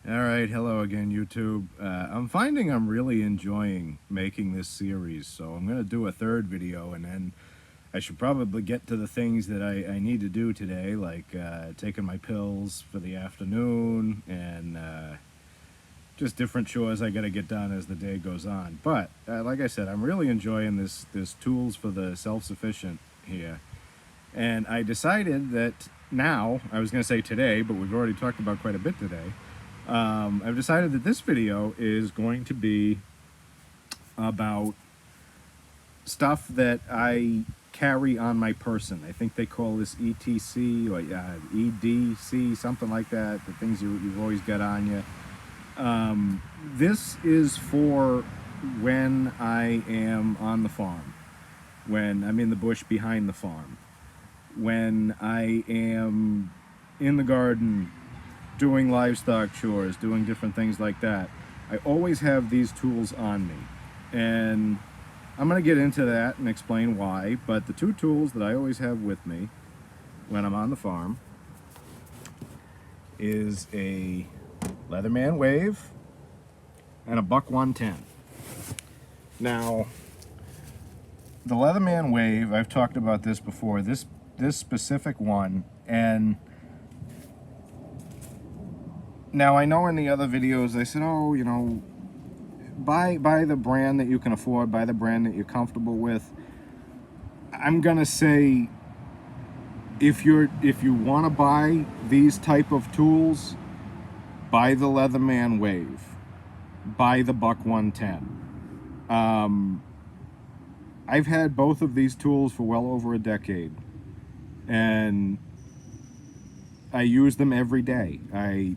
All right, hello again, YouTube. I'm finding I'm really enjoying making this series, so I'm going to do a third video, and then I should probably get to the things that I need to do today, like taking my pills for the afternoon, and just different chores I got to get done as the day goes on. But, like I said, I'm really enjoying this tools for the self-sufficient here. And I decided that now, I was going to say today, but we've already talked about quite a bit today, I've decided that this video is going to be about stuff that I carry on my person. I think they call this ETC or EDC, something like that, the things you've always got on you. This is for when I am on the farm, when I'm in the bush behind the farm, when I am in the garden doing livestock chores, doing different things like that. I always have these tools on me. And I'm going to get into that and explain why, but the two tools that I always have with me when I'm on the farm is a Leatherman Wave and a Buck 110. Now, the Leatherman Wave, I've talked about this before, this specific one, and now I know in the other videos they said, oh, you know, buy the brand that you can afford, buy the brand that you're comfortable with. I'm gonna say, if you want to buy these type of tools, buy the Leatherman Wave, buy the Buck 110. I've had both of these tools for well over a decade, and I use them every day. I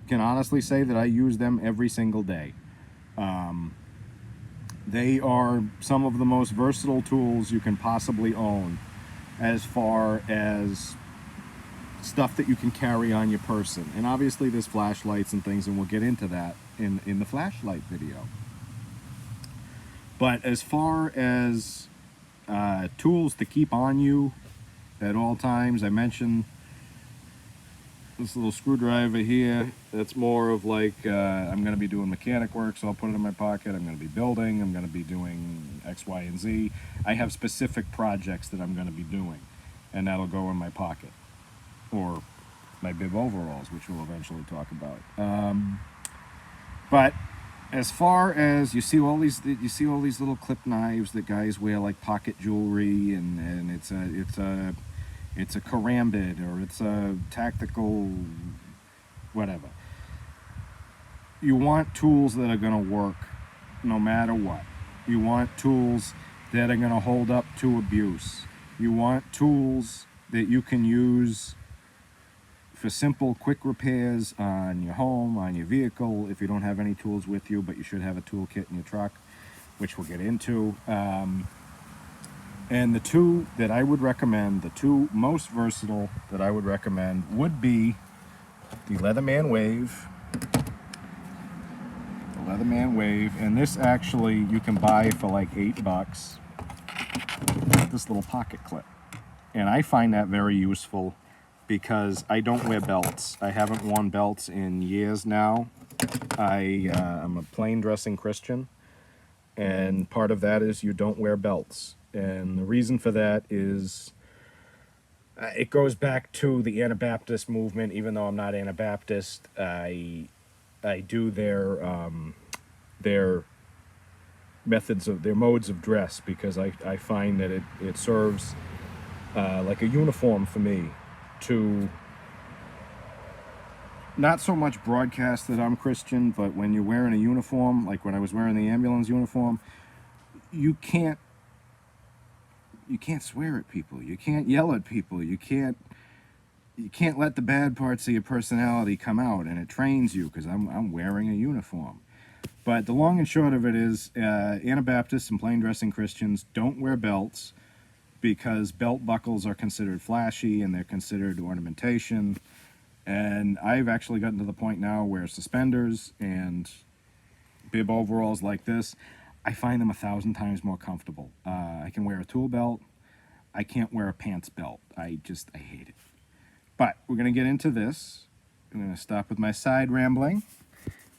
can honestly say that I use them every single day. They are some of the most versatile tools you can possibly own as far as stuff that you can carry on your person. And obviously there's flashlights and things, and we'll get into that in the flashlight video. But as far as tools to keep on you at all times, I mentioned this little screwdriver here. That's more of like, I'm going to be doing mechanic work, so I'll put it in my pocket. I'm going to be building, I'm going to be doing X, Y, and Z. I have specific projects that I'm going to be doing, and that'll go in my pocket. Or my bib overalls, which we'll eventually talk about. But as far as you see all these little clip knives that guys wear, like pocket jewelry, and it's a karambit, or it's a tactical whatever. You want tools that are going to work no matter what. You want tools that are going to hold up to abuse. You want tools that you can use for simple, quick repairs on your home, on your vehicle, if you don't have any tools with you, but you should have a toolkit in your truck, which we'll get into. And the two that I would recommend, the two most versatile that I would recommend, would be the Leatherman Wave. The Leatherman Wave, and this actually you can buy for like $8. This little pocket clip. And I find that very useful because I don't wear belts. I haven't worn belts in years now. I'm a plain dressing Christian, and part of that is you don't wear belts. And the reason for that is it goes back to the Anabaptist movement. Even though I'm not Anabaptist, I do their methods of their modes of dress, because I find that it serves like a uniform for me to not so much broadcast that I'm Christian, but when you're wearing a uniform, like when I was wearing the ambulance uniform, you can't swear at people, you can't yell at people, you can't let the bad parts of your personality come out, and it trains you, because I'm wearing a uniform. But the long and short of it is, Anabaptists and plain dressing Christians don't wear belts, because belt buckles are considered flashy and they're considered ornamentation. And I've actually gotten to the point now where suspenders and bib overalls like this, I find them 1,000 times more comfortable. I can wear a tool belt. I can't wear a pants belt. I hate it. But we're going to get into this. I'm going to stop with my side rambling.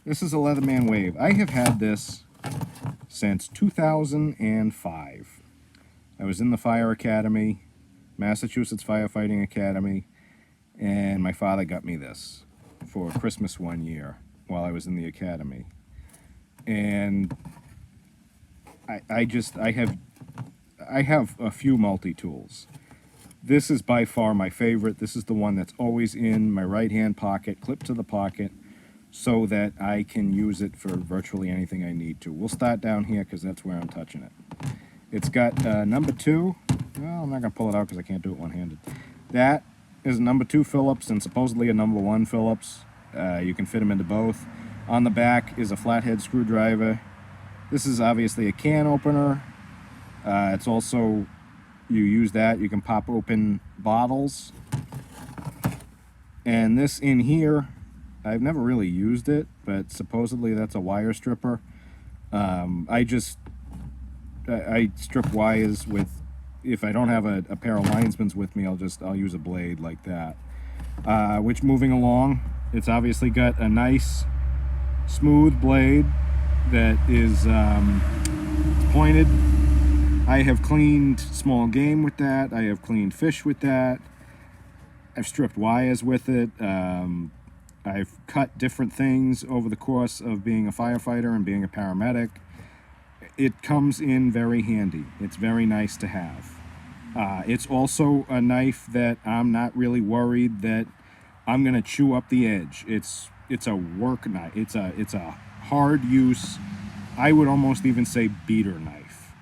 This is a Leatherman Wave. I have had this since 2005. I was in the Fire Academy, Massachusetts Firefighting Academy, and my father got me this for Christmas one year while I was in the academy. And I have a few multi-tools. This is by far my favorite. This is the one that's always in my right-hand pocket, clipped to the pocket, so that I can use it for virtually anything I need to. We'll start down here because that's where I'm touching it. It's got number 2. Well, I'm not going to pull it out because I can't do it one-handed. That is number 2 Phillips and supposedly a number 1 Phillips. You can fit them into both. On the back is a flathead screwdriver. This is obviously a can opener. It's also, you use that, you can pop open bottles. And this in here, I've never really used it, but supposedly that's a wire stripper. I strip wires with, if I don't have a pair of linesmans with me, I'll use a blade like that. Which, moving along, it's obviously got a nice smooth blade that is pointed. I have cleaned small game with that. I have cleaned fish with that. I've stripped wires with it. I've cut different things over the course of being a firefighter and being a paramedic. It comes in very handy. It's very nice to have. It's also a knife that I'm not really worried that I'm gonna chew up the edge. It's a work knife. It's a hard use, I would almost even say beater knife.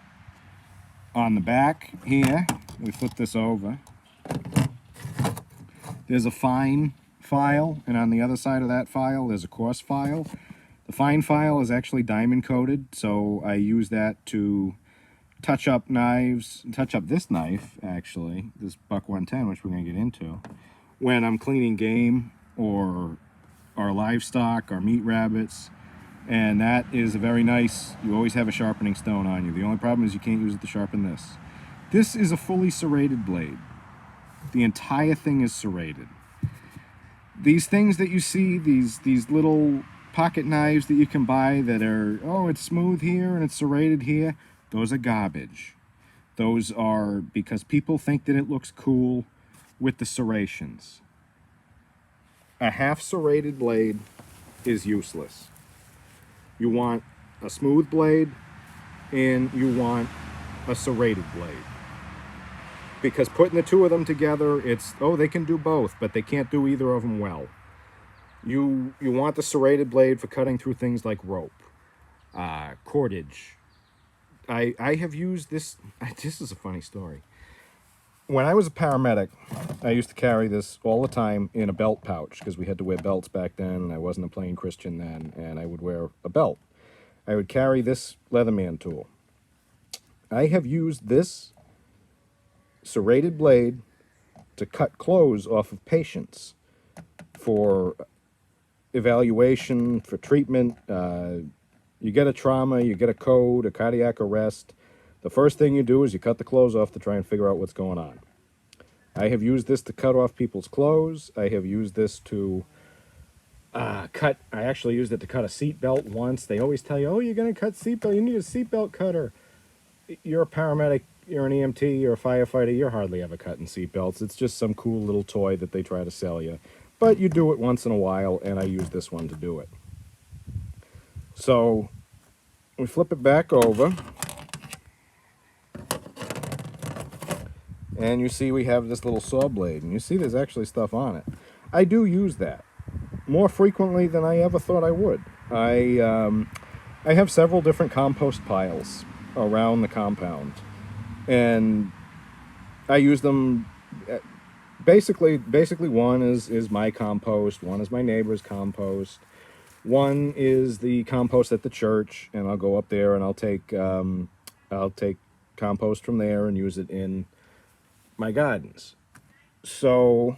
On the back here, we flip this over, there's a fine file, and on the other side of that file there's a coarse file. The fine file is actually diamond coated, so I use that to touch up knives, touch up this knife actually, this Buck 110, which we're going to get into, when I'm cleaning game or our livestock, our meat rabbits. And that is a very nice, you always have a sharpening stone on you. The only problem is you can't use it to sharpen this. This is a fully serrated blade. The entire thing is serrated. These things that you see, these little pocket knives that you can buy that are, oh, it's smooth here and it's serrated here, those are garbage. Those are because people think that it looks cool with the serrations. A half serrated blade is useless. You want a smooth blade and you want a serrated blade. Because putting the two of them together, it's, oh, they can do both, but they can't do either of them well. You want the serrated blade for cutting through things like rope, cordage. I have used this, this is a funny story. When I was a paramedic, I used to carry this all the time in a belt pouch because we had to wear belts back then, and I wasn't a plain Christian then, and I would wear a belt. I would carry this Leatherman tool. I have used this serrated blade to cut clothes off of patients for evaluation, for treatment. You get a trauma, you get a code, a cardiac arrest. The first thing you do is you cut the clothes off to try and figure out what's going on. I have used this to cut off people's clothes. I have used this to I actually used it to cut a seat belt once. They always tell you, oh, you're going to cut seat belt, you need a seat belt cutter. You're a paramedic, you're an EMT, you're a firefighter, you're hardly ever cutting seat belts. It's just some cool little toy that they try to sell you. But you do it once in a while, and I use this one to do it. So we flip it back over. And you see we have this little saw blade, and you see there's actually stuff on it. I do use that more frequently than I ever thought I would. I have several different compost piles around the compound, and I use them. Basically one is my compost, one is my neighbor's compost, one is the compost at the church, and I'll go up there and I'll take compost from there and use it in my gardens. So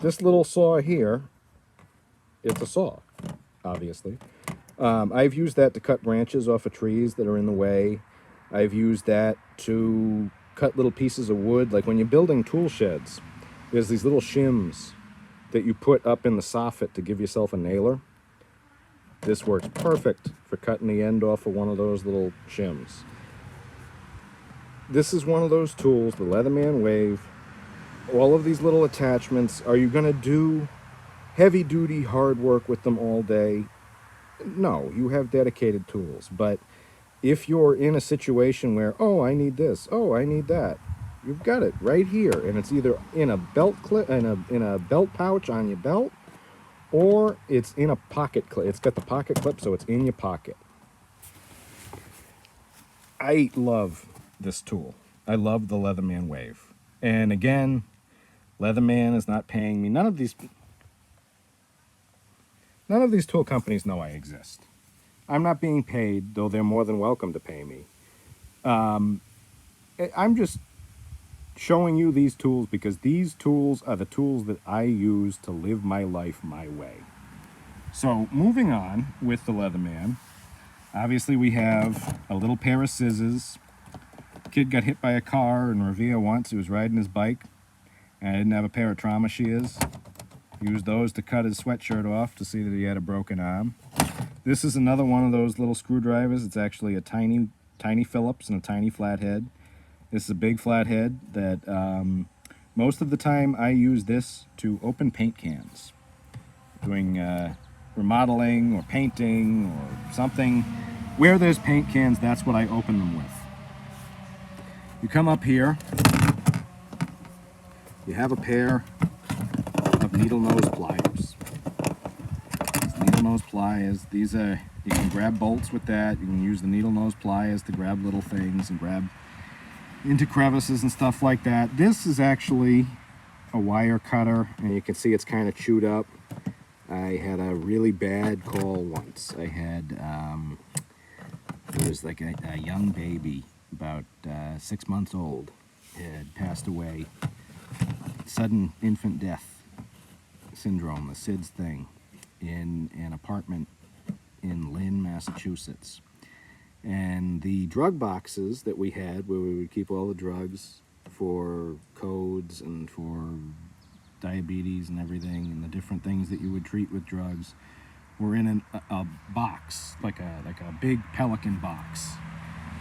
this little saw here, it's a saw, obviously. I've used that to cut branches off of trees that are in the way. I've used that to cut little pieces of wood. Like when you're building tool sheds, there's these little shims that you put up in the soffit to give yourself a nailer. This works perfect for cutting the end off of one of those little shims. This is one of those tools, the Leatherman Wave. All of these little attachments, are you going to do heavy duty hard work with them all day? No, you have dedicated tools. But if you're in a situation where, oh, I need this, oh, I need that, you've got it right here, and it's either in a belt clip, in a belt pouch on your belt, or it's in a pocket clip. It's got the pocket clip, so it's in your pocket. I love this tool. I love the Leatherman Wave. And again, Leatherman is not paying me. None of these tool companies know I exist. I'm not being paid, though they're more than welcome to pay me. I'm just showing you these tools because these tools are the tools that I use to live my life my way. So moving on with the Leatherman, obviously we have a little pair of scissors. Kid got hit by a car in Revere once. He was riding his bike, and I didn't have a pair of trauma shears. Used those to cut his sweatshirt off to see that he had a broken arm. This is another one of those little screwdrivers. It's actually a tiny Phillips and a tiny flathead. This is a big flathead that most of the time I use this to open paint cans. Doing remodeling or painting or something. Where there's paint cans, that's what I open them with. You come up here, you have a pair of needle nose pliers. These needle nose pliers, you can grab bolts with that. You can use the needle nose pliers to grab little things and grab into crevices and stuff like that. This is actually a wire cutter, and you can see it's kind of chewed up. I had a really bad call once. I had, it was like a young baby, about 6 months old, had passed away. Sudden infant death syndrome, the SIDS thing, in an apartment in Lynn, Massachusetts. And the drug boxes that we had, where we would keep all the drugs for codes and for diabetes and everything, and the different things that you would treat with drugs, were in a box, like a big Pelican box.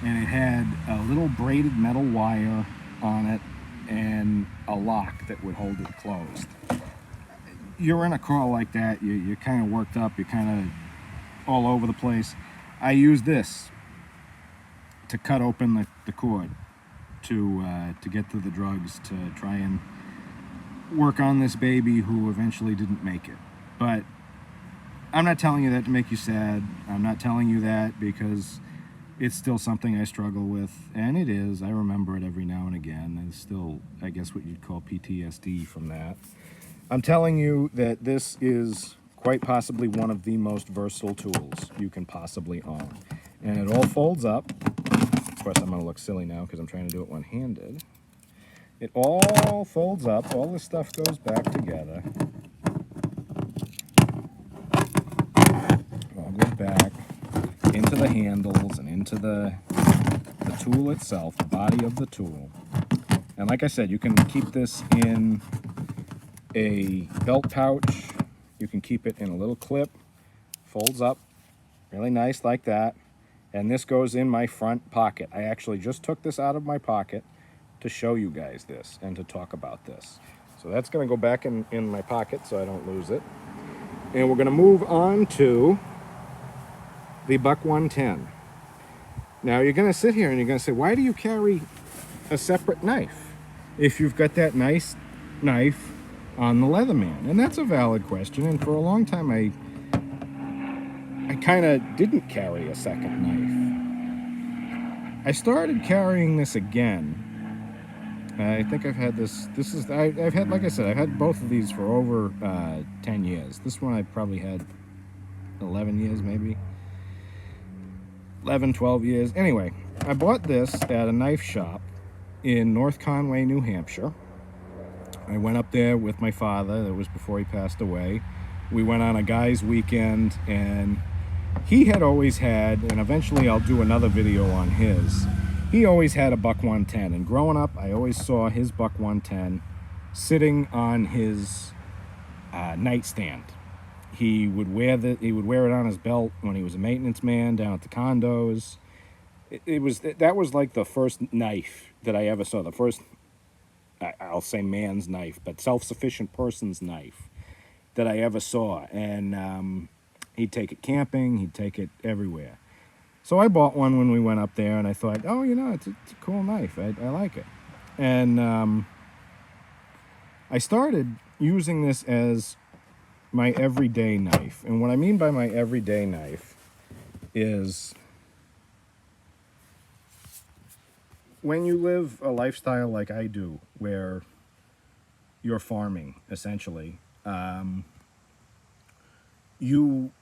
And it had a little braided metal wire on it and a lock that would hold it closed. You're in a call like that, you're kind of worked up, you're kind of all over the place. I use this to cut open the cord to get to the drugs, to try and work on this baby who eventually didn't make it. But I'm not telling you that to make you sad. I'm not telling you that because it's still something I struggle with, and it is. I remember it every now and again. It's still, I guess, what you'd call PTSD from that. I'm telling you that this is quite possibly one of the most versatile tools you can possibly own. And it all folds up. Of course, I'm going to look silly now because I'm trying to do it one-handed. It all folds up. All this stuff goes back together. It all goes back into the handles and into the tool itself, the body of the tool. And like I said, you can keep this in a belt pouch. You can keep it in a little clip, folds up really nice like that. And this goes in my front pocket. I actually just took this out of my pocket to show you guys this and to talk about this. So that's going to go back in my pocket so I don't lose it. And we're going to move on to the Buck 110. Now you're going to sit here and you're going to say, why do you carry a separate knife if you've got that nice knife on the Leatherman? And that's a valid question, and for a long time I kind of didn't carry a second knife. I started carrying this again. I think I've had I've had, like I said, I've had both of these for over 10 years. This one I probably had 11 years, maybe 11, 12 years. Anyway, I bought this at a knife shop in North Conway, New Hampshire. I went up there with my father. That was before he passed away. We went on a guy's weekend, and he had always had, and eventually I'll do another video on his, he always had a Buck 110, and growing up I always saw his Buck 110 sitting on his nightstand. He would wear it on his belt when he was a maintenance man down at the condos. That was like the first knife that I ever saw. The first, I'll say man's knife, but self-sufficient person's knife that I ever saw. And he'd take it camping. He'd take it everywhere. So I bought one when we went up there, and I thought, oh, it's a cool knife. I like it. And I started using this as my everyday knife. And what I mean by my everyday knife is when you live a lifestyle like I do, where you're farming, essentially, you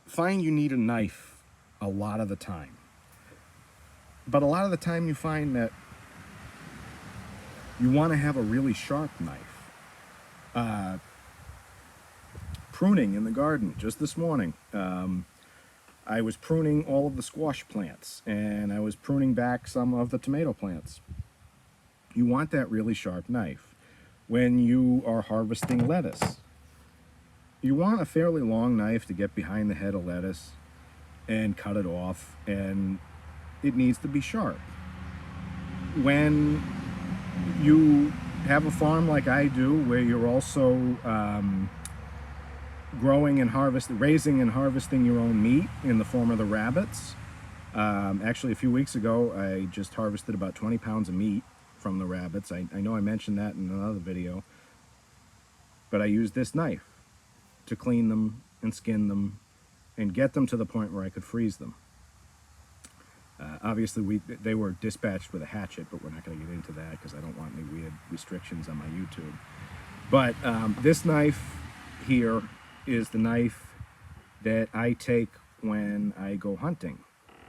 find you need a knife a lot of the time. But a lot of the time you find that you want to have a really sharp knife. Pruning in the garden, just this morning. I was pruning all of the squash plants, and I was pruning back some of the tomato plants. You want that really sharp knife. When you are harvesting lettuce, you want a fairly long knife to get behind the head of lettuce and cut it off, and it needs to be sharp. When you have a farm like I do, where you're also raising and harvesting your own meat in the form of the rabbits. Actually, a few weeks ago, I just harvested about 20 pounds of meat from the rabbits. I know I mentioned that in another video, but I used this knife to clean them and skin them and get them to the point where I could freeze them. Obviously, they were dispatched with a hatchet, but we're not going to get into that because I don't want any weird restrictions on my YouTube. But this knife here is the knife that I take when I go hunting.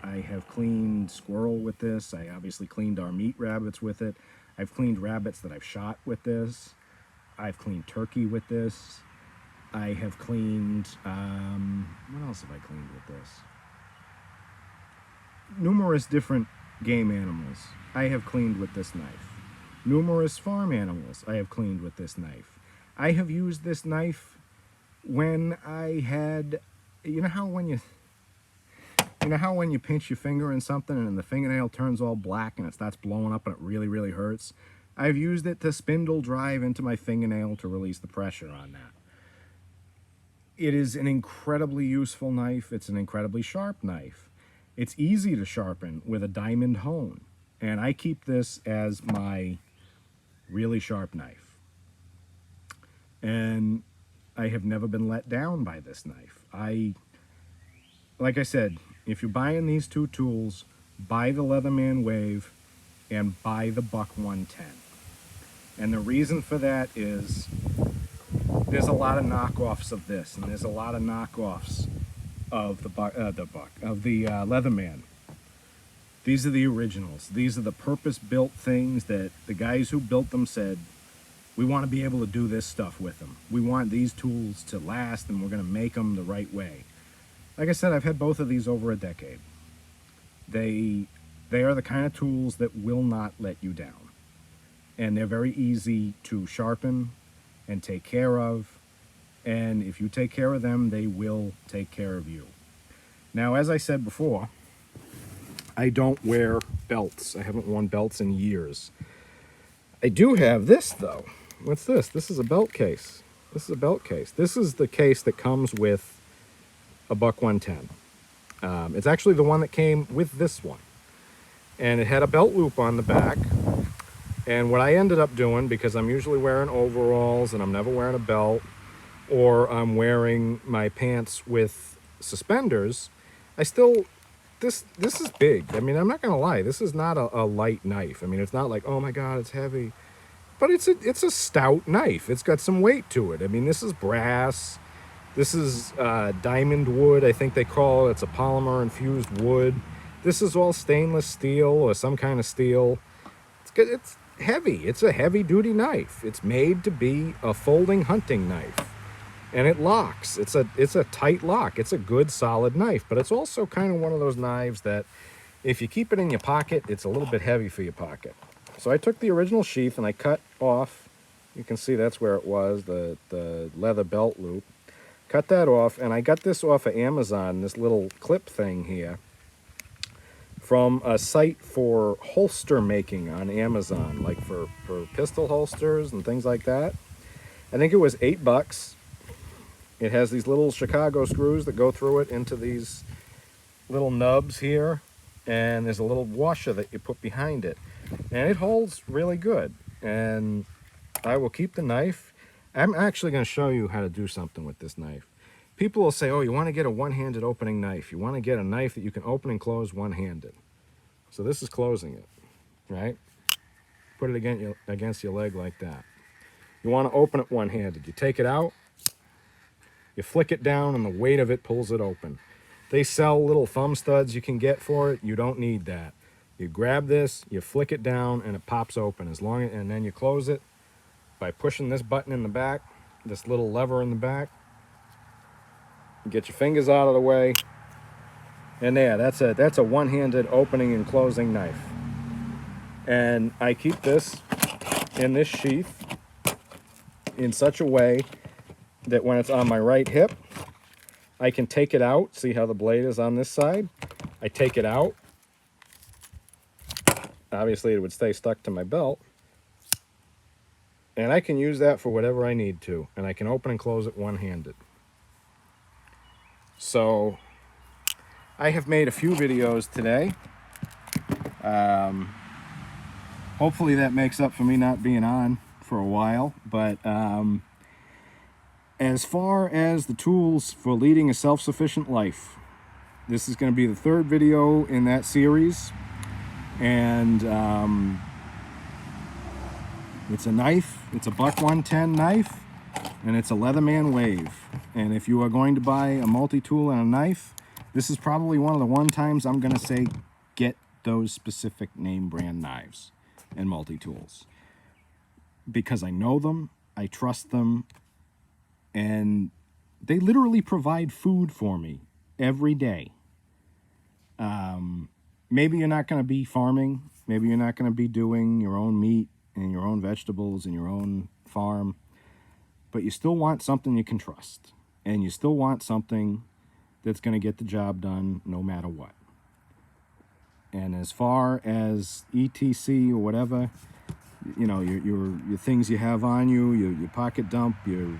I have cleaned squirrel with this. I obviously cleaned our meat rabbits with it. I've cleaned rabbits that I've shot with this. I've cleaned turkey with this. I have cleaned, what else have I cleaned with this? Numerous different game animals I have cleaned with this knife. Numerous farm animals I have cleaned with this knife. I have used this knife when I had, you know how when you pinch your finger in something and the fingernail turns all black and it starts blowing up and it really, really hurts? I've used it to spindle drive into my fingernail to release the pressure on that. It is an incredibly useful knife. It's an incredibly sharp knife. It's easy to sharpen with a diamond hone. And I keep this as my really sharp knife. And I have never been let down by this knife. Like I said, if you're buying these two tools, buy the Leatherman Wave and buy the Buck 110. And the reason for that is there's a lot of knockoffs of this, and there's a lot of knockoffs of the Leatherman. These are the originals. These are the purpose-built things that the guys who built them said, we want to be able to do this stuff with them. We want these tools to last, and we're going to make them the right way. Like I said, I've had both of these over a decade. They are the kind of tools that will not let you down. And they're very easy to sharpen and take care of. And if you take care of them, they will take care of you. Now, as I said before, I don't wear belts. I haven't worn belts in years. I do have this, though. What's this? This is a belt case. This is a belt case. This is the case that comes with a Buck 110. It's actually the one that came with this one. And it had a belt loop on the back. And what I ended up doing, because I'm usually wearing overalls and I'm never wearing a belt, or I'm wearing my pants with suspenders, this is big. I mean, I'm not gonna lie, this is not a light knife. I mean, it's not like, oh my God, it's heavy. But it's a stout knife. It's got some weight to it. I mean, this is brass. This is diamond wood, I think they call it. It's a polymer infused wood. This is all stainless steel or some kind of steel. It's heavy. It's a heavy duty knife. It's made to be a folding hunting knife. And it locks. It's a tight lock. It's a good solid knife, but it's also kind of one of those knives that if you keep it in your pocket, it's a little bit heavy for your pocket. So I took the original sheath and I cut off, you can see that's where it was, the leather belt loop. cut that off, and I got this off of Amazon, this little clip thing here, from a site for holster making on Amazon, like for pistol holsters and things like that. I think it was $8. It has these little Chicago screws that go through it into these little nubs here, and there's a little washer that you put behind it, and it holds really good. And I will keep the knife. I'm actually going to show you how to do something with this knife. People will say, oh, you want to get a one-handed opening knife. You want to get a knife that you can open and close one-handed. So this is closing it, right? Put it against your leg like that. You want to open it one-handed. You take it out, you flick it down, and the weight of it pulls it open. They sell little thumb studs you can get for it. You don't need that. You grab this, you flick it down, and it pops open. And then you close it by pushing this button in the back, this little lever in the back. You get your fingers out of the way, and there, that's a one-handed opening and closing knife. And I keep this in this sheath in such a way that when it's on my right hip, I can take it out. See how the blade is on this side? I take it out. Obviously, it would stay stuck to my belt. And I can use that for whatever I need to. And I can open and close it one-handed. So, I have made a few videos today. Hopefully that makes up for me not being on for a while. But as far as the tools for leading a self-sufficient life, this is going to be the third video in that series. And it's a knife. It's a Buck 110 knife, and it's a Leatherman Wave. And if you are going to buy a multi-tool and a knife, this is probably one of the times I'm going to say get those specific name brand knives and multi-tools, because I know them, I trust them, and they literally provide food for me every day. Maybe you're not going to be farming. Maybe you're not going to be doing your own meat and your own vegetables and your own farm. But you still want something you can trust. And you still want something that's going to get the job done no matter what. And as far as ETC or whatever, you know, your things you have on you, your pocket dump, I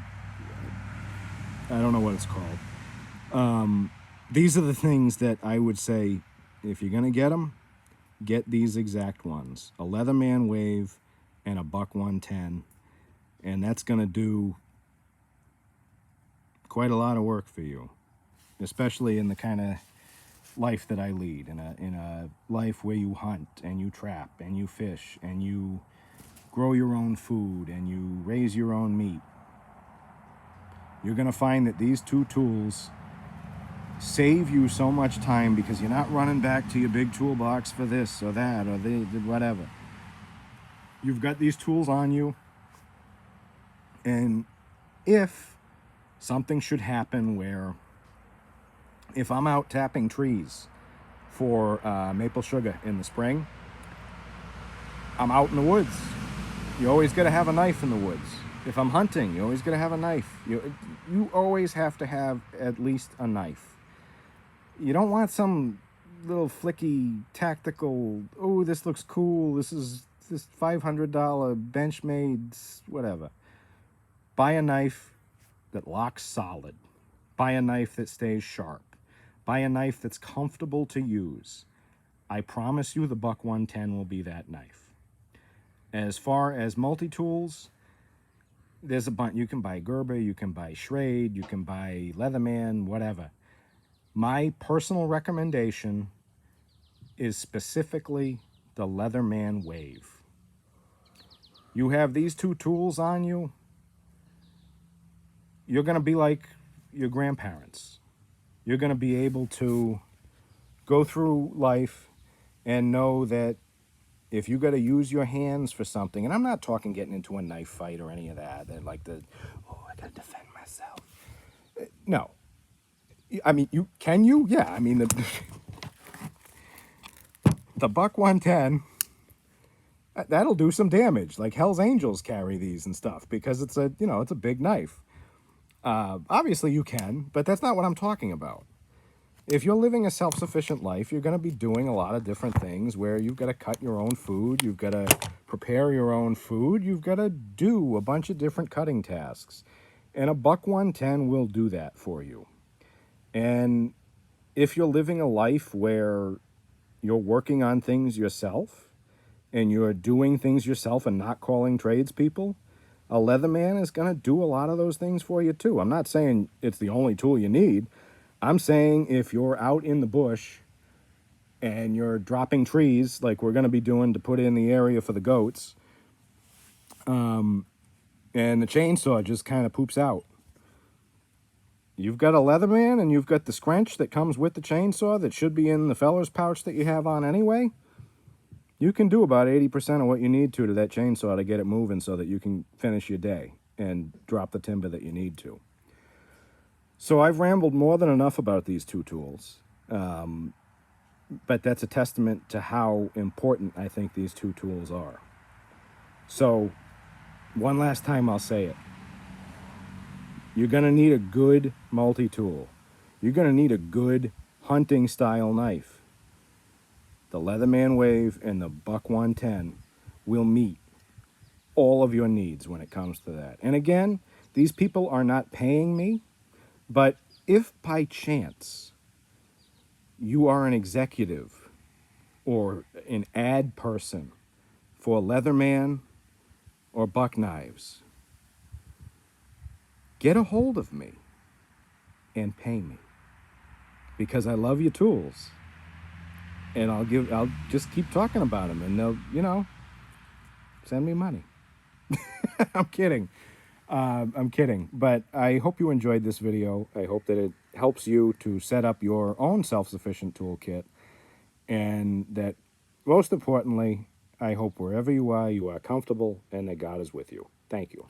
don't know what it's called. These are the things that I would say, if you're going to get them, get these exact ones. A Leatherman Wave and a Buck 110. And that's going to do quite a lot of work for you, especially in the kind of life that I lead, in a life where you hunt and you trap and you fish and you grow your own food and you raise your own meat. You're going to find that these two tools save you so much time, because you're not running back to your big toolbox for this or that or whatever. You've got these tools on you, and if something should happen where, if I'm out tapping trees for maple sugar in the spring, I'm out in the woods. You always got to have a knife in the woods. If I'm hunting, you always got to have a knife. You always have to have at least a knife. You don't want some little flicky tactical, oh, this looks cool, this $500 Benchmade, whatever. Buy a knife that locks solid. Buy a knife that stays sharp. Buy a knife that's comfortable to use. I promise you the Buck 110 will be that knife. As far as multi-tools, there's a bunch. You can buy Gerber, you can buy Schrade, you can buy Leatherman, whatever. My personal recommendation is specifically the Leatherman Wave. You have these two tools on you, you're going to be like your grandparents. You're going to be able to go through life and know that if you got to use your hands for something, and I'm not talking getting into a knife fight or any of that, I got to defend myself. No. I mean, yeah, I mean, the Buck 110, that'll do some damage. Like Hell's Angels carry these and stuff, because it's a big knife. Obviously you can, but that's not what I'm talking about. If you're living a self-sufficient life, you're going to be doing a lot of different things where you've got to cut your own food, you've got to prepare your own food, you've got to do a bunch of different cutting tasks. And a buck 110 will do that for you. And if you're living a life where you're working on things yourself and you're doing things yourself and not calling tradespeople, a Leatherman is going to do a lot of those things for you too. I'm not saying it's the only tool you need. I'm saying if you're out in the bush and you're dropping trees like we're going to be doing to put in the area for the goats, and the chainsaw just kind of poops out, you've got a Leatherman and you've got the scrunch that comes with the chainsaw that should be in the feller's pouch that you have on anyway. You can do about 80% of what you need to that chainsaw to get it moving so that you can finish your day and drop the timber that you need to. So I've rambled more than enough about these two tools, but that's a testament to how important I think these two tools are. So one last time I'll say it. You're going to need a good multi-tool. You're going to need a good hunting style knife. The Leatherman Wave and the Buck 110 will meet all of your needs when it comes to that. And again, these people are not paying me. But if by chance you are an executive or an ad person for Leatherman or Buck Knives, get a hold of me and pay me, because I love your tools, and I'll just keep talking about them, and they'll, send me money. I'm kidding. I'm kidding, but I hope you enjoyed this video. I hope that it helps you to set up your own self-sufficient toolkit, and that, most importantly, I hope wherever you are comfortable and that God is with you. Thank you.